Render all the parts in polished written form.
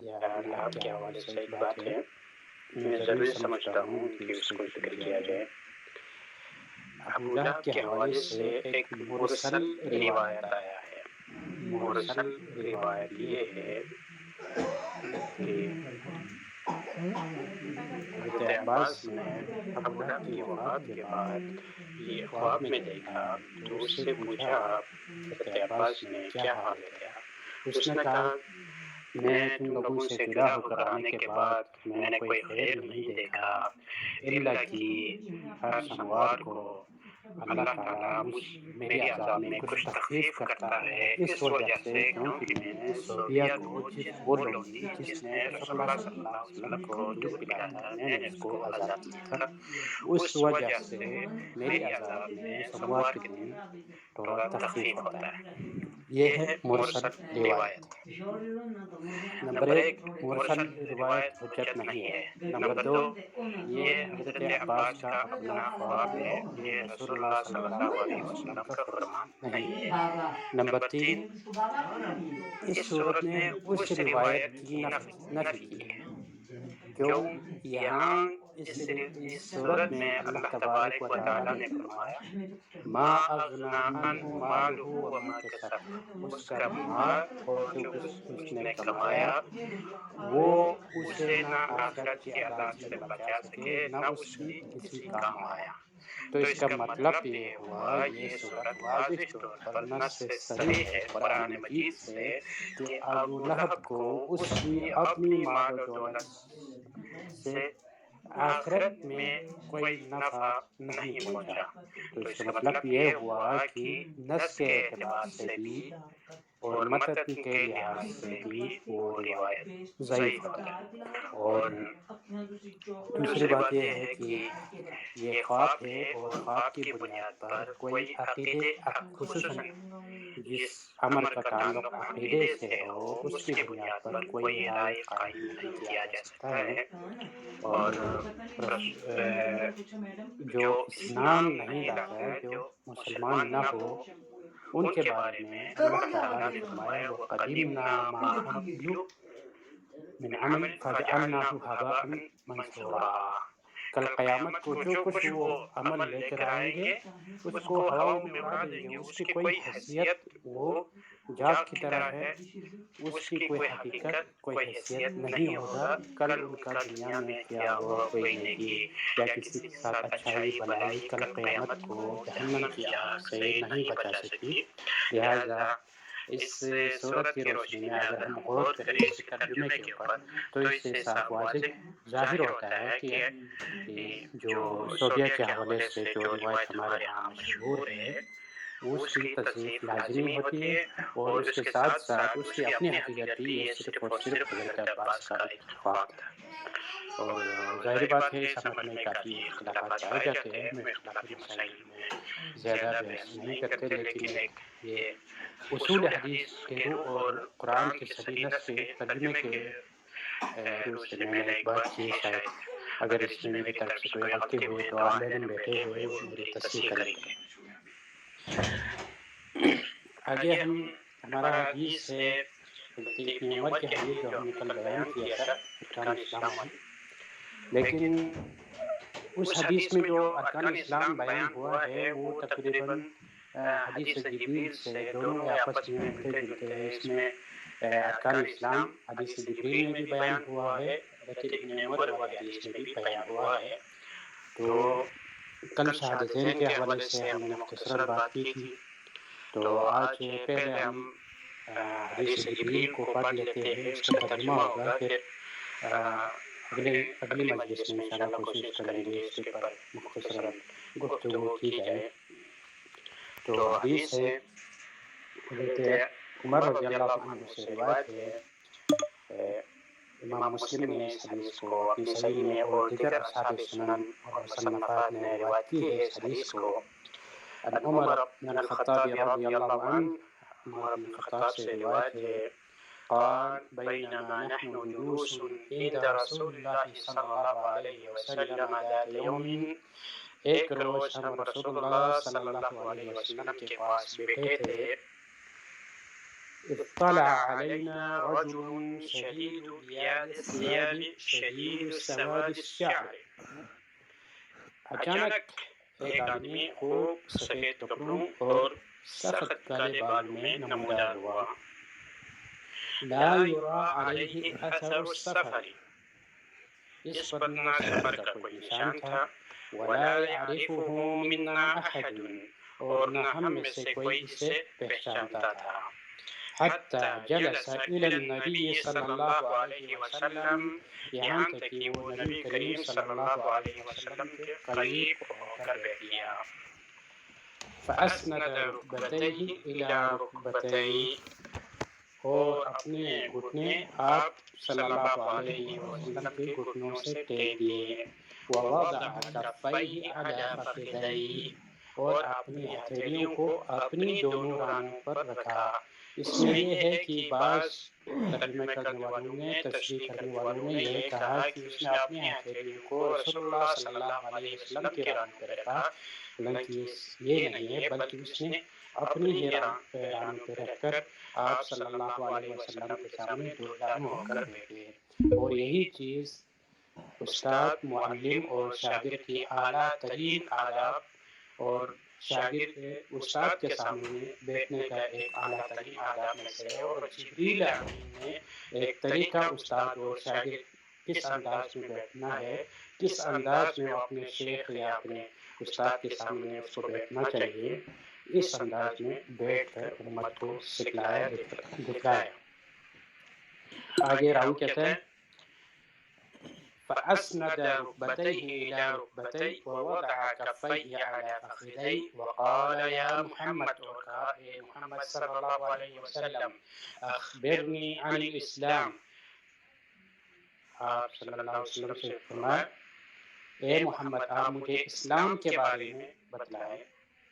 یا اللہ کے حوالے سے ایک بات ہے، میں ضروری سمجھتا ہوں کہ اس کو ذکر کیا جائے۔ ابو لہب کے حوالے سے ایک مرسل روایت آیا ہے۔ مرسل روایت یہ ہے کہ حضرت عباس نے ابو لہب کی وفات کے بعد یہ خواب میں دیکھا تو اس سے پوچھا حضرت عباس نے کیا حال ہے تیرا؟ اس نے کہا میں تم لوگوں سے جدا ہو کر آنے کے بعد میں نے کوئی خیر نہیں دیکھا الا کہ ہر سموار کو اللہ تعالیٰ میری عذاب میں کچھ تخفیف کرتا ہے، اس وجہ سے کیونکہ میں نے صوبیہ کو وہ لونڈی جس نے رسول اللہ صلی اللہ علیہ وسلم کو دودھ پلایا تھا میں نے اس کو آزاد کیا تھا، اس وجہ سے میری عذاب میں سموار کے دن تھوڑا تخفیف ہوتا ہے۔ یہ ہے مرسل روایت۔ نمبر ایک، مرسل روایت حجت نہیں ہے۔ نمبر دو، یہ حضرت عباس کا اپنا خواب ہے، یہ رسول اللہ صلی اللہ علیہ وسلم کا فرمان نہیں ہے۔ نمبر تین، اس صورت نے اس روایت کی نفی کی ہے، کیوں؟ یہاں اس صورت میں اللہ تبارک و تعالیٰ نے فرمایا ما اغنی عنہ مالہ وما کسب، اس کا مال اور جو کچھ اس نے کمایا وہ اسے نہ آخرت کے عذاب سے بچا سکے نہ اس کی کسی کام آیا۔ تو اس کا مطلب یہ ہوا، یہ صورت واضح طور پر نص سے صریح ہے قرآن مجید سے کہ ابو لہب کو اس کی اپنی مال و دولت سے آخرت میں کوئی نفع نہیں پہنچا۔ تو اس کا مطلب یہ ہوا کہ نص کے اعتبار سے بھی اور متن کے لحاظ سے بھی وہ روایت ضعیف ہوتا ہے۔ اور دوسری بات یہ ہے کہ یہ خواب ہے اور خواب کی بنیاد پر کوئی عقیدے، خصوصاً جس امر کا تعلق عقیدے سے ہو، اس کی بنیاد پر کوئی رائے قائم نہیں کیا جا سکتا ہے۔ اور جو اسلام نہیں لاتا، جو مسلمان نہ ہو، ان کے بارے میں اللہ تعالیٰ نے فرمایا وَقَدِمْنَا مَا عَمِلُوا مِنْ عَمَلٍ فَجَعَلْنَاهُ هَبَاءً مَنْثُورًا۔ کل قیامت کو جو کچھ وہ عمل لے کر آئیں گے اس کو ہواؤں میں اڑا دیں گے، اس کی کوئی حیثیت، وہ جاگ کی طرح ہے، اس کی کوئی حقیقت، کوئی حیثیت نہیں ہوگا۔ کل ان کا دنیا میں کیا ہوا کوئی نیکی یا کسی کے ساتھ اچھائی بلائی کل قیامت کو جہنم کی آگ سے نہیں بچا سکتی۔ لہٰذا اس صورت کی روشنی میں اگر ہم غور کریں اس کے ترجمے کے اوپر تو اس سے صاف واضح ظاہر ہوتا ہے کہ جو صوبیہ کے حوالے سے جو روایت ہمارے ہاں مشہور ہے اس کی تصدیق لازمی ہوتی ہے، اور اس کے ساتھ ساتھ اس کی اپنی حقیقت بھی یہ صرف اور صرف حضرت عباس کا ایک خواب تھا۔ اور ظاہر بات ہے اس عمل میں کافی اختلافات پائے جاتے ہیں، میں اختلافی مسائل میں زیادہ بحث نہیں کرتے، لیکن ایک یہ اصول حدیث کے روح اور قرآن کے صحیح نص کے ترجمے کے روح سے میں نے ایک بات کی، شاید اگر اس میں میری طرف سے کوئی غلطی ہوئی تو اہل علم بیٹھے ہوئے وہ میری تصحیح کریں گے۔ آگے ہمارا حدیث ہے حضرت ابن عمر کی حدیث جو ہم نے کل بیان کیا تھا، ارکان اسلام والی، لیکن اس حدیث میں جو ارکان اسلام بیان ہوا ہے وہ تقریباً حدیث جبریل سے دونوں آپس میں ملتے جلتے ہیں۔ اس میں ارکان اسلام حدیث جبریل میں بھی بیان ہوا ہے، حضرت ابن عمر والی حدیث میں بھی بیان ہوا ہے۔ تو کل شہادتین کے حوالے سے ہم نے مختصراً بات کی تھی، تو آج پہلے ہم حدیث جبریل کو پڑھ لیتے ہیں، اس کا ترجمہ ہوگا، پھر اگلی مجلس میں انشاءاللہ کوشش کریں گے اس کے پر مختصراً گفتگو کی جائے۔ تو حدیث ہے حضرت عمر رضی اللہ عنہ سے روایت ہے، امام مسلم نے اس حدیث کو اپنی صحیح میں اور دیگر اصحاب سنن اور مصنفات نے روایت کی ہے اس حدیث کو۔ ان عمر بن الخطاب رضی اللہ عنہ، عمر بن الخطاب سے روایت ہے، قال بینما نحن جلوس عند رسول اللہ صلی اللہ علیہ وسلم ذات یوم، ایک روز ہم رسول اللہ صلی اللہ علیہ وسلم کے پاس بیٹھے تھے، اطلع علينا رجل شديد بياض الثياب شديد سواد الشعر. اچانک ایک آدمی خوب سفید کپڑوں اور سخت کالے بالوں میں نمودار ہوا. لا يرى عليه اثر السفر، اس پر نہ سفر کا کوئی نشان تھا. ولا يعرفه منا احد، اور نہ ہم میں سے کوئی اسے پہچانتا تھا. حتى جلس الى النبي صلی اللہ علیہ وسلم، یہاں تک کہ وہ نبی کریم صلی اللہ علیہ وسلم کے قریب ہو کر بیٹھ گیا. فاسند ركبتيه الى ركبتيه، اور اپنے گھٹنے آپ صلی اللہ علیہ وسلم کے گھٹنوں سے ٹیک دیے. ووضع كفيه على فخذيه، اور اپنی ہتھیلیوں کو اپنی دونوں رانوں پر رکھا. اس میں یہ ہے کہ بعض ترجمہ کرنے والوں نے، تشریح کرنے والوں نے یہ کہا کہ اس نے اپنی ہتھیلیوں کو رسول اللہ صلی اللہ علیہ وسلم کے رانوں پہ رکھا، حالانکہ یہ نہیں ہے، بلکہ اس نے اپنی ہی رانوں پہ رکھ کر آپ صلی اللہ علیہ وسلم کے سامنے دو جانب ہو کر بیٹھے. اور یہی چیز استاد، معلم اور شاگرد کی اعلیٰ ترین آداب، اور شاگرد استاد کے سامنے بیٹھنے کا ایک اعلیٰ ترین آداب میں سے ہے. اور جبریل امین نے ایک طریقہ استاد اور شاگرد کس انداز میں بیٹھنا ہے، کس انداز میں وہ اپنے شیخ یا اپنے استاد کے سامنے اس کو بیٹھنا چاہیے، اس انداز میں بیٹھ کر امت کو سکھلایا، دکھلایا. آگے راوی کہتا ہے فأسند ركبتيه إلى ركبتي ووضع كفيه على فخذي وقال يا محمد، اور کہا اے محمد صلی اللہ علیہ وسلم، أخبرني عن الإسلام. آپ صلی اللہ علیہ وسلم سے فرمایا اے محمد آپ مجھے اسلام کے بارے میں بتلائیں،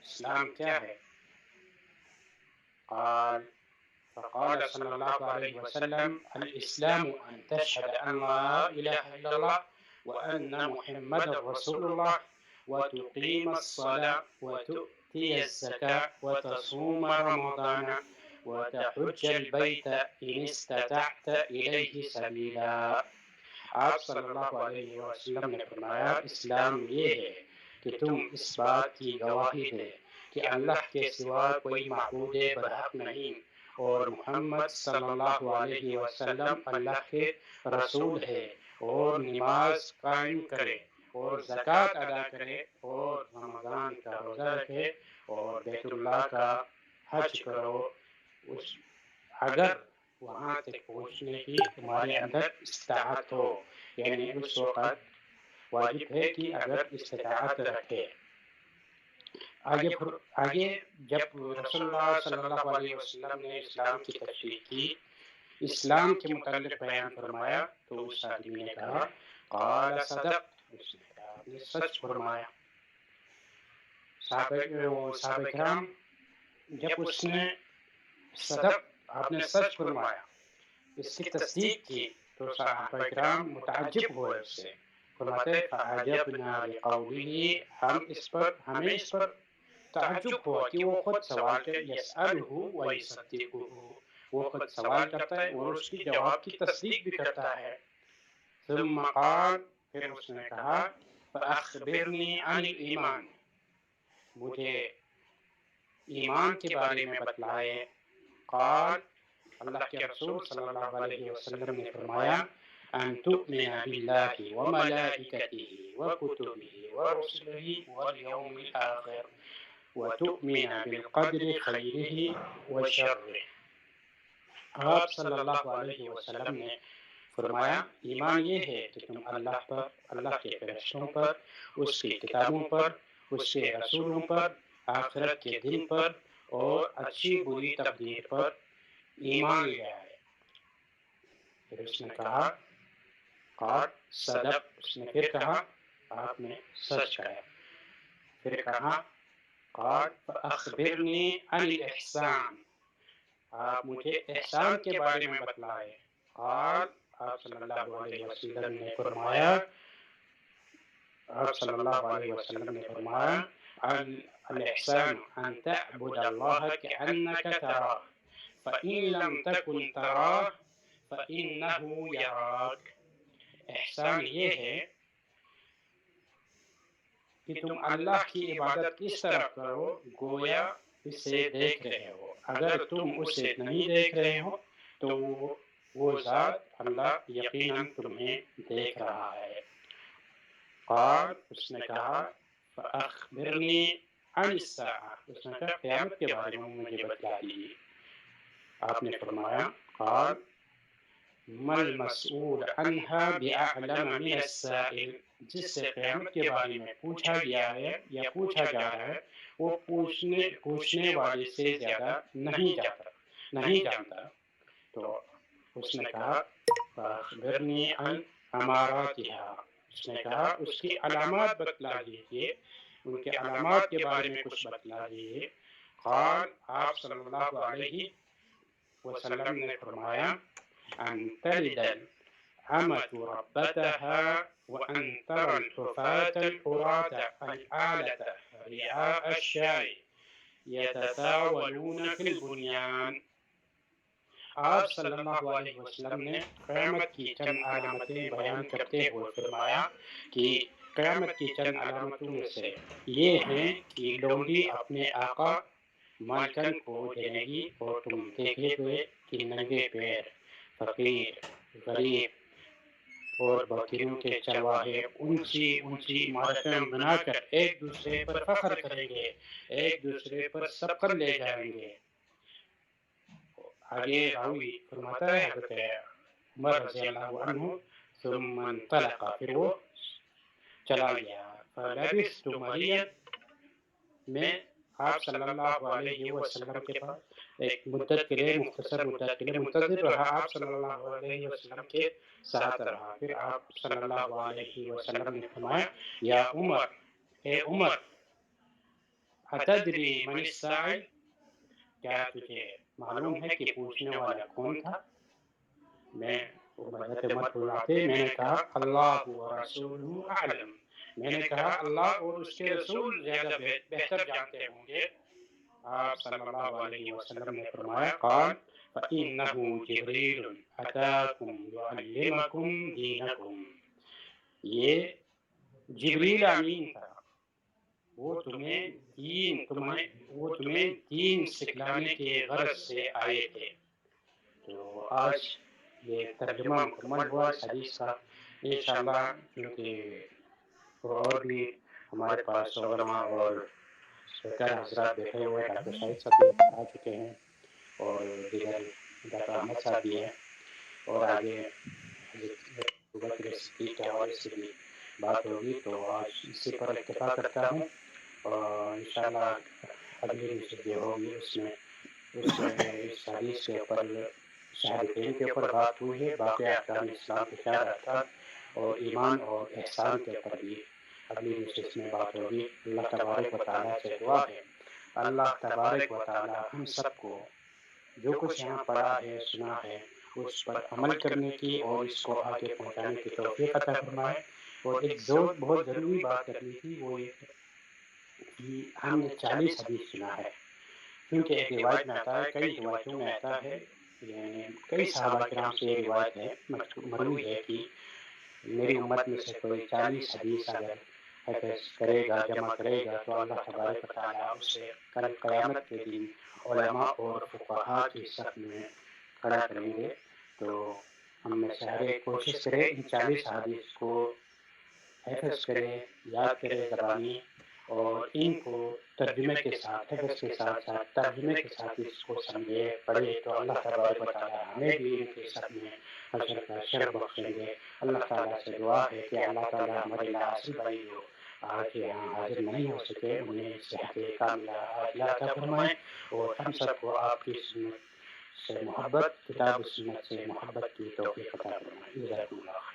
اسلام کیا ہے؟ فقال صلی اللہ علیہ وسلم الاسلام ان تشهد ان لا اله الا الله وان محمد رسول الله وتقيم الصلاة وتؤتي الزكاة وتصوم رمضان وتحج البيت ان استطعت اليه سبيلا. آپ صلی اللہ علیہ وسلم نے فرمایا اسلام یہ ہے کہ تم اس بات کی گواہی دے کہ اللہ کے سوا کوئی معبود برحق نہیں، اور محمد صلی اللہ علیہ وسلم اللہ کے رسول ہے، اور نماز قائم کرے اور زکوٰۃ ادا کرے اور رمضان کا روزہ رکھے اور بیت اللہ کا حج کرو، اگر وہاں تک پہنچنے کی تمہارے اندر استطاعت ہو. یعنی اس وقت واجب ہے کہ اگر استطاعت رکھے. آگے جب رسول اللہ صلی اللہ علیہ وسلم نے اسلام کی تشریح کی، اسلام کے متعلق بیان فرمایا، تو اس آدمی نے کہا قال صدق، اس نے کہا آپ نے سچ فرمایا. صحابہ کرام جب اس نے صدق، آپ نے سچ فرمایا، اس کی تصدیق کی تو صحابہ کرام متعجب ہوئے اس سے. فرماتے فعجبنا لقوله، ہمیں اس پر تعجب ہوا کہ وہ خود سوال کر یسألہ و یصدقہ، وہ خود سوال کرتا ہے اور اس کی جواب کی تصدیق بھی کرتا ہے. ثم قال، پھر اس نے کہا فأخبرنی عن الایمان، مجھے ایمان کے بارے میں بتلائے. قال، اللہ کے رسول صلی اللہ علیہ وسلم نے فرمایا ان تؤمن باللہ وملائکتہ وکتبہ ورسلہ والیوم الآخر وتؤمن بالقدر خیرہ وشرہ. آپ صلی اللہ علیہ وسلم نے فرمایا ایمان یہ ہے کہ تم اللہ پر، اللہ کے فرشتوں پر، اس کی کتابوں پر، اس کے رسولوں پر، آخرت کے دن پر اور اچھی بری تقدیر پر ایمان لے آئے. پھر اس نے کہا قال صدق، اس نے پھر کہا آپ نے سچ کہا. پھر کہا قال فاخبرنی عن الاحسان، آپ مجھے احسان کے بارے میں بتلائے. قال، آپ صلی اللہ علیہ وسلم نے فرمایا الاحسان ان تعبد اللہ كأنك تراه فَإِن لَمْ تَكُنْ تَرَاهُ فَإِنَّهُ يَرَاكَ۔ احسان یہ ہے کہ تم اللہ کی عبادت اس طرح کرو گویا اسے دیکھ رہے ہو، اگر تم اسے نہیں دیکھ رہے ہو تو وہ ذات اللہ یقیناً تمہیں دیکھ رہا ہے۔ قال، اس نے کہا فَأَخْبِرْنِي عَنِ السَّاعَةِ، اس نے کہا قیامت کے بارے میں مجھے بتلا دیجیے۔ آپ نے فرمایا قال ما المسؤول عنها بأعلم من السائل، جس سے قیامت کے بارے میں پوچھا گیا ہے یا پوچھا جا رہا ہے وہ پوچھنے والے سے زیادہ نہیں جانتا۔ تو اس نے کہا فاخبرنی عن اماراتها، اس نے کہا اس کی علامات بتلا دیجیے، ان کے علامات کے بارے میں کچھ بتلا دیجیے۔ قال، آپ صلی اللہ علیہ وسلم نے فرمایا ان تلد الامة ربتها وان ترى الحفاة العراة العالة رعاء الشاء يتطاولون في البنيان۔ آپ صلی اللہ علیہ وسلم نے قیامت کی چند علامتیں بیان کرتے ہوئے فرمایا کہ قیامت کی چند علامتوں میں سے یہ ہیں کہ لونڈی اپنے آقا مالکن کو جنے گی اور تم دیکھے گئے کہ ننگے پیر، فقیر، غریب اور بکریوں کے چرواہے اونچی عمارتیں بنا کر ایک دوسرے پر فخر کریں گے، ایک دوسرے پر سبقت لے جائیں گے۔ آگے راوی فرماتا ہے حضرت عمر رضی اللہ عنہ ثم انطلق، پھر وہ چلا گیا، فلبثت مليا، میں آپ صلی اللہ علیہ وسلم کے پاس ایک مدت کے لیے، مختصر مدت کے لیے منتظر رہا، آپ صلی اللہ علیہ وسلم کے ساتھ رہا۔ پھر آپ صلی اللہ علیہ وسلم نے فرمایا یا عمر، اے عمر، اتدری من السائل، کیا تجھے معلوم ہے کہ پوچھنے والا کون تھا؟ میں حضرت عمر فرماتے میں نے کہا اللہ ورسولہ اعلم، میں نے کہا اللہ اور اس کے رسول زیادہ بہتر جانتے ہوں گے۔ آپ صلی اللہ علیہ وسلم نے فرمایا قال فإنه جبریل اتاکم یعلمکم دینکم، یہ جبریل امین تھا، وہ تمہیں دین سکھلانے کے غرض سے آئے تھے۔ تو آج یہ ترجمہ مکمل ہوا اس حدیث کا انشاءاللہ، کیونکہ اور بھی ہمارے پاس علماء اور اسپیکر حضرات بیٹھے ہوئے، ڈاکٹر شاہد صاحب بھی آ چکے ہیں اور دیگر ڈاکٹر احمد صاحب بھی ہیں، اور آگے حضرت ابوبکر صدیق کے حوالے سے بھی بات ہوگی، تو آج اسی پر اکتفا کرتا ہوں، اور انشاءاللہ اگلی نشست جو ہوگی اس میں اس حدیث کے اوپر، شہادتین کے اوپر بات ہوئی ہے، باقی احکام اسلام کے 4 ارکان اور ایمان اور احسان کے اوپر بھی اگلی نشست میں بات ہوگی۔ اللہ تبارک و تعالیٰ سے دعا ہے اللہ تبارک و تعالیٰ ہم سب کو جو کچھ یہاں پڑھا ہے سنا ہے اس پر عمل کرنے کی اور اس کو آگے پہنچانے کی توفیق عطا فرمائے۔ اور ایک بہت ضروری بات کرنی تھی، وہ یہ کہ ہم نے 40 حدیث سنا ہے، کیونکہ ایک روایت میں آتا ہے، کئی روایتوں میں آتا ہے، یعنی کئی صحابہ کرام سے یہ روایت ہے، مروی ہے کہ میری امت میں سے کوئی 40 حدیث اگر حفظ کرے گا، جمع کرے گا، تو اللہ تبارک و تعالیٰ اسے کل قیامت کے دن علماء اور فقہاء کی صف میں کھڑا کریں گے۔ تو ہم میں سے ہر ایک کوشش کرے ان 40 حدیث کو حفظ کرے، یاد کرے زبانی، اور ان کو ترجمے کے ساتھ، حفظ کے ساتھ ساتھ ترجمے کے ساتھ اس کو سمجھے پڑھے، تو اللہ تبارک و تعالیٰ ہمیں بھی ان کے سب میں حشر کا شرف بخشیں گے۔ اللہ تعالیٰ سے دعا ہے کہ اللہ تعالیٰ ہمارے لاحصل بھائی جو آج یہاں حاضر نہیں ہو سکے انہیں صحت کاملہ عاجلہ عطا فرمائے، اور ہم سب کو آپ کی سنت سے محبت، کتاب و سنت سے محبت کی توفیق عطا فرمائے۔ جزاکم اللہ۔